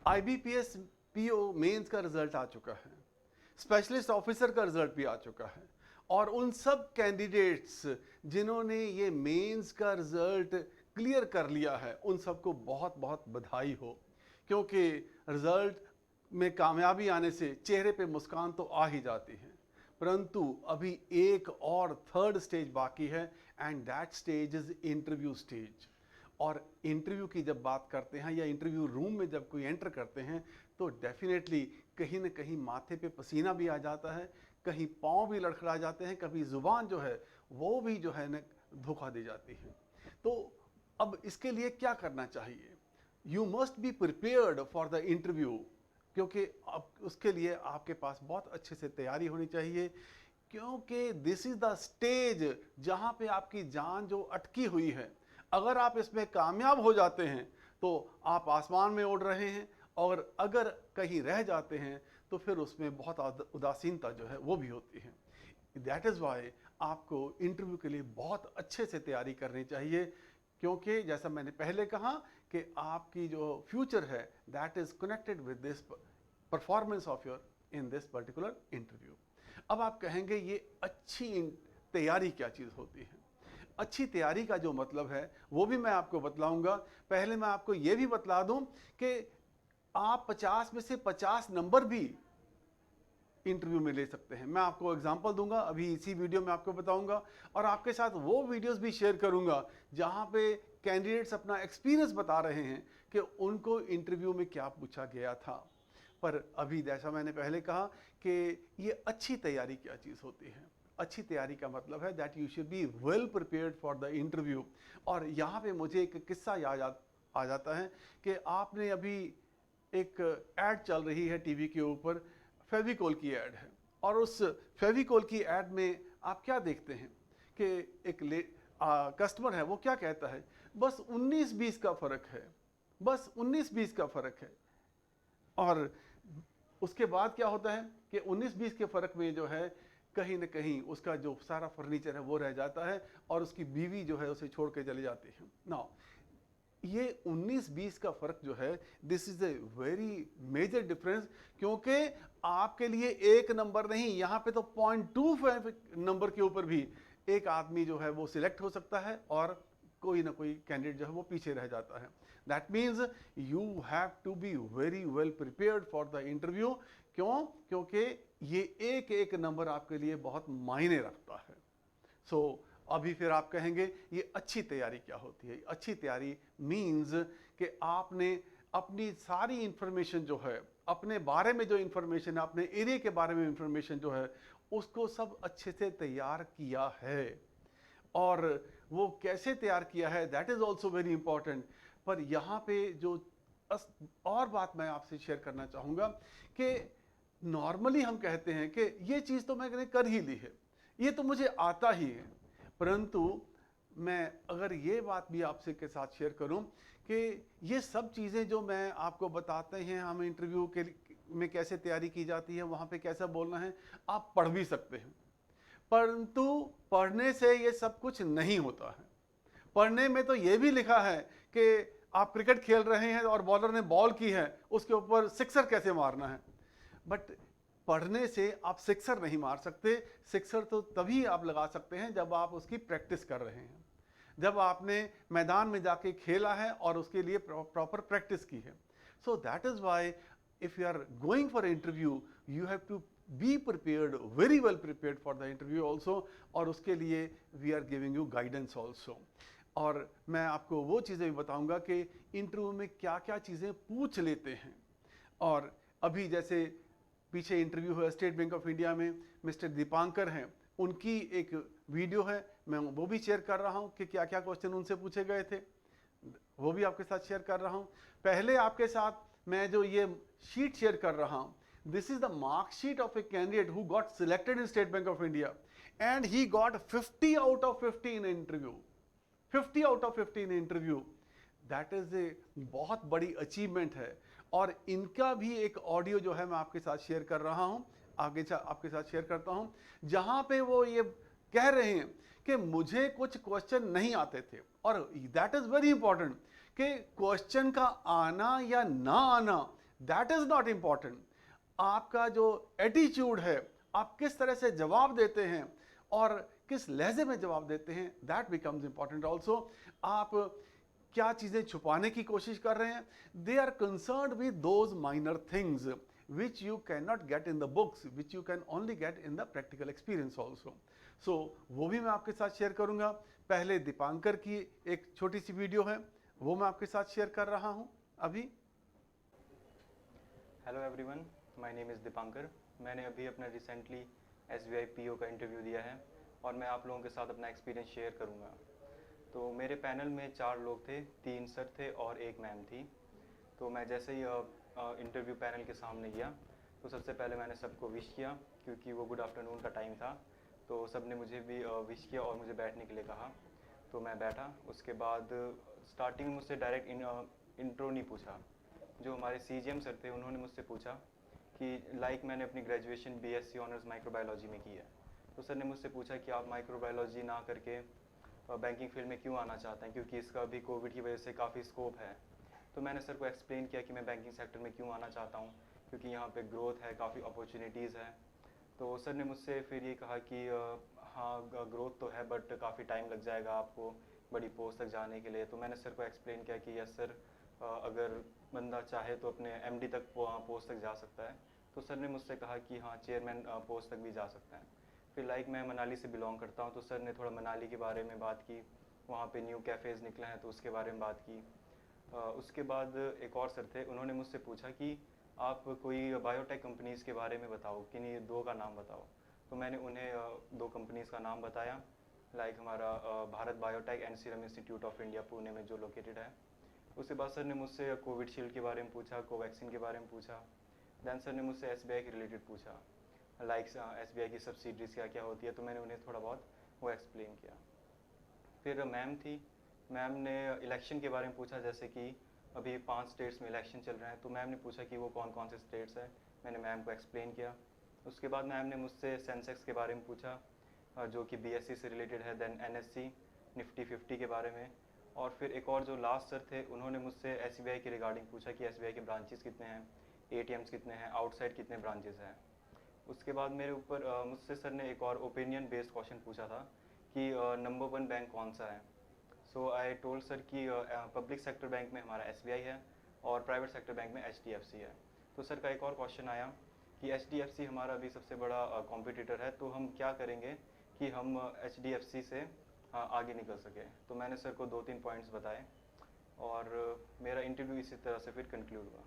IBPS PO mains का result आ चुका है, स्पेशलिस्ट ऑफिसर का रिजल्ट भी आ चुका है, और उन सब कैंडिडेट्स जिन्होंने ये मेंस का रिजल्ट क्लियर कर लिया है उन सबको बहुत बहुत बधाई हो, क्योंकि रिजल्ट में कामयाबी आने से चेहरे पे मुस्कान तो आ ही जाती है, परंतु अभी एक और थर्ड स्टेज बाकी है, and that stage is interview stage. और इंटरव्यू की जब बात करते हैं या इंटरव्यू रूम में जब कोई एंटर करते हैं तो डेफिनेटली कहीं ना कहीं माथे पे पसीना भी आ जाता है, कहीं पाँव भी लड़खड़ा जाते हैं, कभी ज़ुबान जो है वो भी जो है ना धोखा दे जाती है। तो अब इसके लिए क्या करना चाहिए? You must be prepared for the interview, क्योंकि अब उसके लिए आपके पास बहुत अच्छे से तैयारी होनी चाहिए, क्योंकि दिस इज़ द स्टेज जहाँ पे आपकी जान जो अटकी हुई है, अगर आप इसमें कामयाब हो जाते हैं तो आप आसमान में उड़ रहे हैं, और अगर कहीं रह जाते हैं तो फिर उसमें बहुत उदासीनता जो है वो भी होती है। दैट इज़ वाई आपको इंटरव्यू के लिए बहुत अच्छे से तैयारी करनी चाहिए, क्योंकि जैसा मैंने पहले कहा कि आपकी जो फ्यूचर है that is connected with this performance of your in this particular interview. अब आप कहेंगे ये अच्छी तैयारी क्या चीज़ होती है? अच्छी तैयारी का जो मतलब है वो भी मैं आपको बतलाऊंगा। पहले मैं आपको ये भी बतला दूं कि आप 50 में से 50 नंबर भी इंटरव्यू में ले सकते हैं। मैं आपको एग्जांपल दूंगा, अभी इसी वीडियो में आपको बताऊंगा, और आपके साथ वो वीडियोस भी शेयर करूंगा जहां पे कैंडिडेट्स अपना एक्सपीरियंस बता रहे हैं कि उनको इंटरव्यू में क्या पूछा गया था। पर अभी जैसा मैंने पहले कहा कि ये अच्छी तैयारी क्या चीज़ होती है। अच्छी तैयारी का मतलब है that you should be well prepared for the interview. और यहाँ पे मुझे एक किस्सा याद आ जाता है कि आपने अभी एक ऐड चल रही है टीवी के ऊपर, फेविकोल की ऐड है, और उस फेविकोल की ऐड में आप क्या देखते हैं कि एक कस्टमर है, वो क्या कहता है, बस 19-20 का फ़र्क है, बस 19-20 का फ़र्क है। और उसके बाद क्या होता है कि 19-20 के फ़र्क में जो है कहीं ना कहीं उसका जो सारा फर्नीचर है वो रह जाता है, और उसकी बीवी जो है उसे छोड़ के चली जाती है। नाउ ये 19-20 का फर्क जो है, this is a very major difference, क्योंकि आपके लिए एक नंबर नहीं, यहाँ पे तो 0.25 नंबर के ऊपर भी एक आदमी जो है वो सिलेक्ट हो सकता है, और कोई ना कोई कैंडिडेट जो है वो पीछे रह जाता है। That means you have to be very well prepared for the interview. क्यों? क्योंकि ये एक एक नंबर आपके लिए बहुत मायने रखता है। सो अभी फिर आप कहेंगे ये अच्छी तैयारी क्या होती है? अच्छी तैयारी मीन्स कि आपने अपनी सारी इंफॉर्मेशन जो है, अपने बारे में जो इंफॉर्मेशन है, अपने एरिया के बारे में इंफॉर्मेशन जो है, उसको सब अच्छे से तैयार किया है। और वो कैसे तैयार किया है that is also very important. पर यहाँ पे जो और बात मैं आपसे शेयर करना चाहूँगा कि नॉर्मली हम कहते हैं कि ये चीज़ तो मैंने कर ही ली है, ये तो मुझे आता ही है, परंतु मैं अगर ये बात भी आपसे के साथ शेयर करूं कि ये सब चीज़ें जो मैं आपको बताते हैं, हम इंटरव्यू के में कैसे तैयारी की जाती है, वहाँ पे कैसा बोलना है, आप पढ़ भी सकते हैं, परंतु पढ़ने से ये सब कुछ नहीं होता है। पढ़ने में तो ये भी लिखा है कि आप क्रिकेट खेल रहे हैं और बॉलर ने बॉल की है, उसके ऊपर सिक्सर कैसे मारना है, बट पढ़ने से आप सिक्सर नहीं मार सकते। सिक्सर तो तभी आप लगा सकते हैं जब आप उसकी प्रैक्टिस कर रहे हैं, जब आपने मैदान में जाके खेला है और उसके लिए प्रॉपर प्रैक्टिस की है। So that is why if you are going for interview you have to be prepared, very well prepared for the interview also, और उसके लिए we are giving you guidance also. और मैं आपको वो चीज़ें भी बताऊंगा कि इंटरव्यू में क्या क्या चीज़ें पूछ लेते हैं। और अभी जैसे पीछे इंटरव्यू हुआ स्टेट बैंक ऑफ इंडिया में, मिस्टर दीपांकर हैं, उनकी एक वीडियो है, मैं वो भी शेयर कर रहा हूँ कि क्या क्या क्वेश्चन उनसे पूछे गए थे, वो भी आपके साथ शेयर कर रहा हूँ। पहले आपके साथ मैं जो ये शीट शेयर कर रहा हूँ, this is the marksheet of a candidate who got selected in state bank of India and he got 50 out of 50 in interview, 50 out of 50 in interview. That is a बहुत बड़ी achievement है। और इनका भी एक ऑडियो जो है मैं आपके साथ शेयर कर रहा हूं, आगे आपके साथ शेयर करता हूं, जहां पे वो ये कह रहे हैं कि मुझे कुछ क्वेश्चन नहीं आते थे। और दैट इज वेरी इंपॉर्टेंट कि क्वेश्चन का आना या ना आना दैट इज नॉट इम्पॉर्टेंट। आपका जो एटीट्यूड है, आप किस तरह से जवाब देते हैं और किस लहजे में जवाब देते हैं, दैट बिकम्स इंपॉर्टेंट ऑल्सो। आप क्या चीज़ें छुपाने की कोशिश कर रहे हैं, they are concerned with those minor things which you cannot get in the books, which you can only get in the practical experience also. So वो भी मैं आपके साथ शेयर करूंगा। पहले दीपांकर की एक छोटी सी वीडियो है, वो मैं आपके साथ शेयर कर रहा हूं अभी। Hello everyone, my name is Dipankar. मैंने अभी अपना रिसेंटली SBI PO का इंटरव्यू दिया है और मैं आप लोगों के साथ अपना एक्सपीरियंस शेयर करूंगा। तो मेरे पैनल में 4 लोग थे, 3 सर थे और 1 मैम थी। तो मैं जैसे ही इंटरव्यू पैनल के सामने गया तो सबसे पहले मैंने सबको विश किया, क्योंकि वो गुड आफ्टरनून का टाइम था। तो सब ने मुझे भी विश किया और मुझे बैठने के लिए कहा, तो मैं बैठा। उसके बाद स्टार्टिंग में मुझसे डायरेक्ट इंट्रो नहीं पूछा। जो हमारे CGM सर थे उन्होंने मुझसे पूछा कि मैंने अपनी ग्रेजुएशन BSc ऑनर्स माइक्रोबायोलॉजी में की है। तो सर ने मुझसे पूछा कि आप माइक्रोबायोलॉजी ना करके बैंकिंग फील्ड में क्यों आना चाहते हैं, क्योंकि इसका अभी कोविड की वजह से काफ़ी स्कोप है। तो मैंने सर को एक्सप्लेन किया कि मैं बैंकिंग सेक्टर में क्यों आना चाहता हूँ, क्योंकि यहाँ पे ग्रोथ है, काफ़ी अपॉर्चुनिटीज़ है। तो सर ने मुझसे फिर ये कहा कि हाँ ग्रोथ तो है बट काफ़ी टाइम लग जाएगा आपको बड़ी पोस्ट तक जाने के लिए। तो मैंने सर को एक्सप्लेन किया कि यस सर, अगर बंदा चाहे तो अपने MD तक पोस्ट तक जा सकता है। तो सर ने मुझसे कहा कि हाँ चेयरमैन पोस्ट तक भी जा सकता है। फिर मैं मनाली से बिलोंग करता हूँ, तो सर ने थोड़ा मनाली के बारे में बात की, वहाँ पे न्यू कैफ़ेज़ निकले हैं तो उसके बारे में बात की। उसके बाद एक और सर थे, उन्होंने मुझसे पूछा कि आप कोई बायोटेक कंपनीज़ के बारे में बताओ, किन्हीं 2 का नाम बताओ। तो मैंने उन्हें 2 कंपनीज़ का नाम बताया, हमारा Bharat biotech and serum institute of India Pune में जो लोकेटेड है। उसके बाद सर ने मुझसे कोविशील्ड के बारे में पूछा, कोवैक्सीन के बारे में पूछा। दैन सर ने मुझसे SBI के रिलेटेड पूछा, SBI की सब्सिडीज़ क्या क्या होती है। तो मैंने उन्हें थोड़ा बहुत वो एक्सप्लेन किया। फिर मैम थी, मैम ने इलेक्शन के बारे में पूछा, जैसे कि अभी 5 स्टेट्स में इलेक्शन चल रहे हैं। तो मैम ने पूछा कि वो कौन कौन से स्टेट्स हैं, मैंने मैम को एक्सप्लेन किया। उसके बाद मैम ने मुझसे सेंसेक्स के बारे में पूछा, जो कि BSc से रिलेटेड है। दैन NSE निफ्टी 50 के बारे में। और फिर एक और जो लास्ट सर थे, उन्होंने मुझसे SBI के रिगार्डिंग पूछा कि SBI के ब्रांचेस कितने हैं, ATMs कितने हैं, आउटसाइड कितने ब्रांचेस हैं। उसके बाद मेरे ऊपर मुझसे सर ने एक और ओपिनियन बेस्ड क्वेश्चन पूछा था कि नंबर 1 बैंक कौन सा है। सो आई टोल्ड सर कि पब्लिक सेक्टर बैंक में हमारा SBI है और प्राइवेट सेक्टर बैंक में HDFC है। तो सर का एक और क्वेश्चन आया कि HDFC हमारा अभी सबसे बड़ा कॉम्पिटिटर है, तो हम क्या करेंगे कि हम HDFC से आगे निकल सके। तो मैंने सर को 2-3 पॉइंट्स बताए और मेरा इंटरव्यू इसी तरह से फिर कंक्लूड हुआ।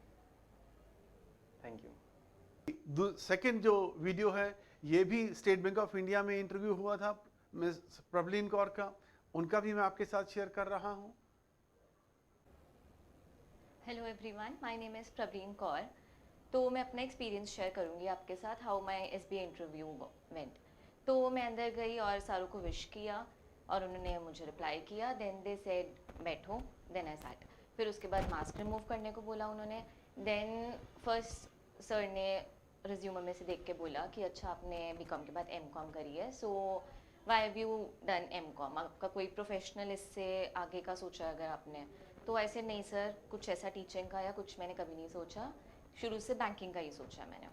Thank you. सेकंड जो वीडियो है, ये भी स्टेट बैंक ऑफ इंडिया में इंटरव्यू हुआ था मिस प्रबलीन कौर का, उनका भी मैं आपके साथ शेयर कर रहा हूँ। Hello everyone, my name is Praveen Kaur. तो मैं अपना एक्सपीरियंस शेयर करूँगी आपके साथ, how my SBI interview went. तो मैं अंदर गई और सारों को विश किया और उन्होंने मुझे रिप्लाई किया। देन दे सेड बैठो, देन आई सैट। फिर उसके बाद मास्क रिमूव करने को बोला उन्होंने। देन फर्स्ट सर ने रिज्यूमे में से देख के बोला कि अच्छा आपने BCom के बाद MCom करी है, so why have you done MCom, आपका कोई प्रोफेशनल इससे आगे का सोचा अगर आपने। तो ऐसे नहीं सर, कुछ ऐसा टीचिंग का या कुछ मैंने कभी नहीं सोचा, शुरू से बैंकिंग का ही सोचा मैंने।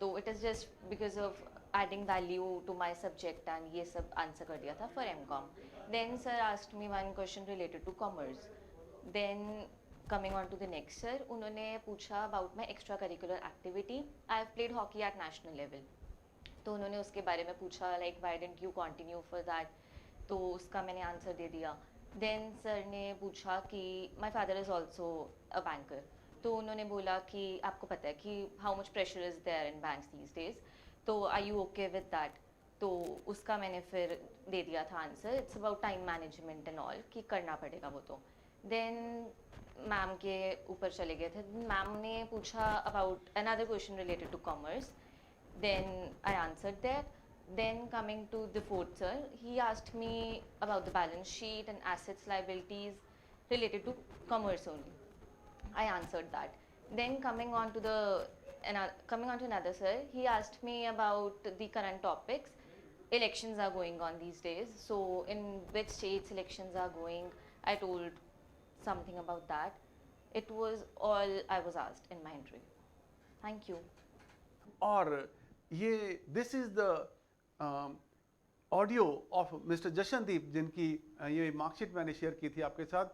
तो it is just because of adding value to my subject and ये सब आंसर कर दिया था for MCom। Then sir asked me one question related to commerce. Then coming on to the next sir, उन्होंने पूछा about my extracurricular activity. I have played hockey at national level. तो उन्होंने उसके बारे में पूछा why didn't you continue for that, तो उसका मैंने आंसर दे दिया। देन सर ने पूछा कि my father is also a banker. तो उन्होंने बोला कि आपको पता है कि how much pressure is there in banks these days, तो are you okay with that. तो उसका मैंने फिर दे दिया था answer, it's about time management and all, कि करना पड़ेगा वो। तो देन मैम के ऊपर चले गए थे। मैम ने पूछा about another question related to commerce. Then I answered that. Then coming to the fourth sir, he asked me about the balance sheet and assets liabilities related to commerce only. I answered that. Then coming on to another sir, he asked me about the current topics. Elections are going on these days, so in which states elections are going, I told something about that. It was all I was asked in my interview. Thank you. और ये this is the audio of mister Jashandeep, जिनकी ये marksheet मैंने share की थी आपके साथ,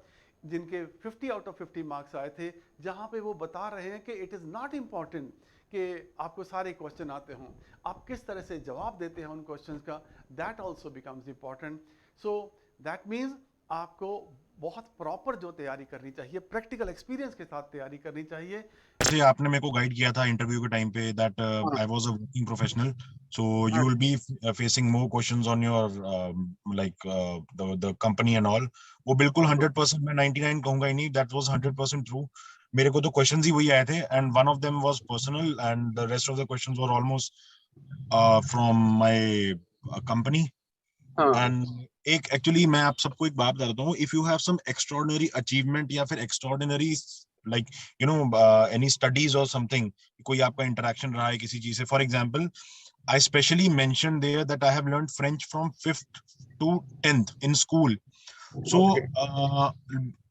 जिनके 50 आउट ऑफ 50 मार्क्स आए थे, जहां पे वो बता रहे हैं कि इट इज़ नॉट इम्पॉर्टेंट कि आपको सारे क्वेश्चन आते हों, आप किस तरह से जवाब देते हैं उन क्वेश्चंस का, that also becomes important. So that means आपको बहुत प्रॉपर जो तैयारी करनी चाहिए, प्रैक्टिकल एक्सपीरियंस के साथ तैयारी करनी चाहिए। जैसे आपने मेरे को गाइड किया था इंटरव्यू के टाइम पे that I was a working professional, so you will be facing more questions on your like the company and all. वो बिल्कुल 100%, मैं 99 कहूंगा ही नहीं, दैट वाज 100% ट्रू। मेरे को तो क्वेश्चंस ही वही आए थे and one of them was personal and the rest of the questions were almost from my company. And एक एक्चुअली मैं आप सबको एक बात बताता हूँ, if you have some extraordinary achievement या फिर extraordinary like you know any studies और समथिंग, कोई आपका इंटरेक्शन रहा है किसी चीज से, for example I specially mentioned there that I have learned French from 5th to 10th in school. So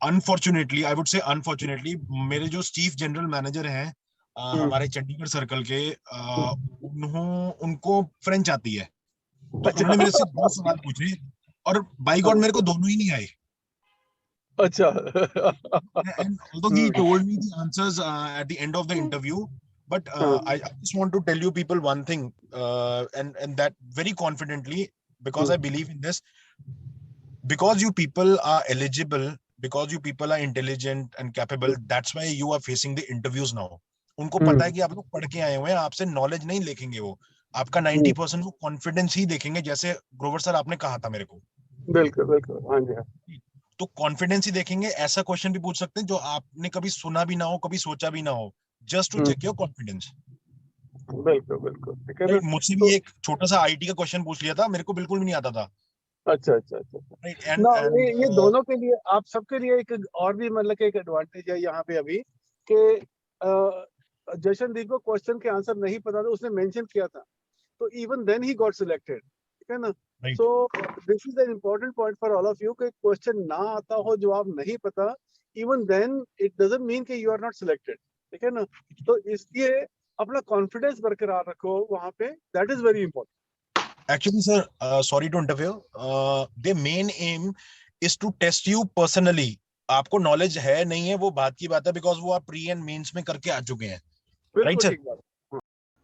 unfortunately, I would say unfortunately, मेरे जो चीफ जनरल मैनेजर हैं हमारे चंडीगढ़ सर्कल के, उनको फ्रेंच आती है, तो उन्होंने मेरे से 2 सवाल पूछे और बाय गॉड मेरे को दोनों ही नहीं आए। अच्छा। And although he told me the answers at the end of the interview, but I just want to tell you people one thing, and that very confidently, because I believe in this, because you people are eligible, because you people are intelligent and capable, that's why you are facing the interviews now. उनको पता है कि आप लोग पढ़ के आए हुए हैं, आपसे नॉलेज नहीं देखेंगे, वो आपका 90% वो कॉन्फिडेंस ही देखेंगे, जैसे ग्रोवर सर आपने कहा था मेरे को। बिल्कुल बिल्कुल, हाँ जी। तो कॉन्फिडेंस ही देखेंगे, ऐसा क्वेश्चन भी पूछ सकते हैं जो आपने कभी सुना भी ना हो, कभी सोचा भी ना हो, just to check your confidence. बिल्कुल बिल्कुल, ठीक है ना। मुझसे तो भी एक छोटा सा आईटी का क्वेश्चन पूछ लिया था, मेरे को बिल्कुल भी नहीं आता था। अच्छा अच्छा अच्छा अच्छा। राइट ना एंड ये दोनों के लिए, आप सबके लिए एक और भी मतलब कि एक एडवांटेज है यहाँ पे अभी कि जशनदीप को क्वेश्चन के आंसर नहीं पता था, उसने मेंशन किया था, तो even then he got selected, ठीक है ना। So this is an important point for all of you कि क्वेश्चन ना आता हो, जवाब नहीं पता, even then it doesn't mean कि यू आर नॉट सिलेक्टेड, ठीक है ना। तो इसलिए अपना कॉन्फिडेंस बरकरार रखो वहां पे, that is very important. Actually, sir, sorry to interfere. The main aim is to test you personally. आपको नॉलेज है नहीं है वो बात की बात है, बिकॉज वो आप प्री एंड मेंस में करके आ चुके हैं, right sir?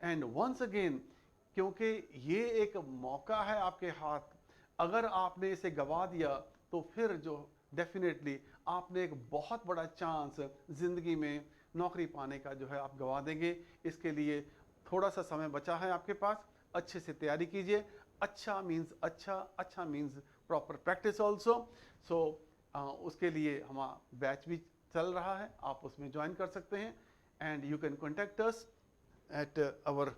And once again, क्योंकि ये एक मौका है आपके हाथ, अगर आपने इसे गवा दिया तो फिर जो डेफिनेटली आपने एक बहुत बड़ा चांस जिंदगी में नौकरी पाने का जो है आप गवा देंगे। इसके लिए थोड़ा सा समय बचा है आपके पास, अच्छे से तैयारी कीजिए। अच्छा मीन्स अच्छा, अच्छा मीन्स प्रॉपर प्रैक्टिस ऑल्सो। सो उसके लिए हमारा बैच भी चल रहा है, आप उसमें ज्वाइन कर सकते हैं। And you can contact us at our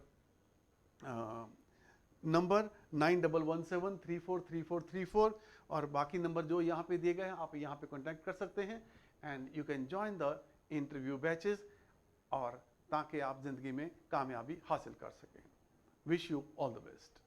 number 9117343434, और बाकी नंबर जो यहाँ पे दिए गए हैं आप यहाँ पे कॉन्टैक्ट कर सकते हैं। And you can join the interview batches, और ताकि आप ज़िंदगी में कामयाबी हासिल कर सकें। Wish you all the best.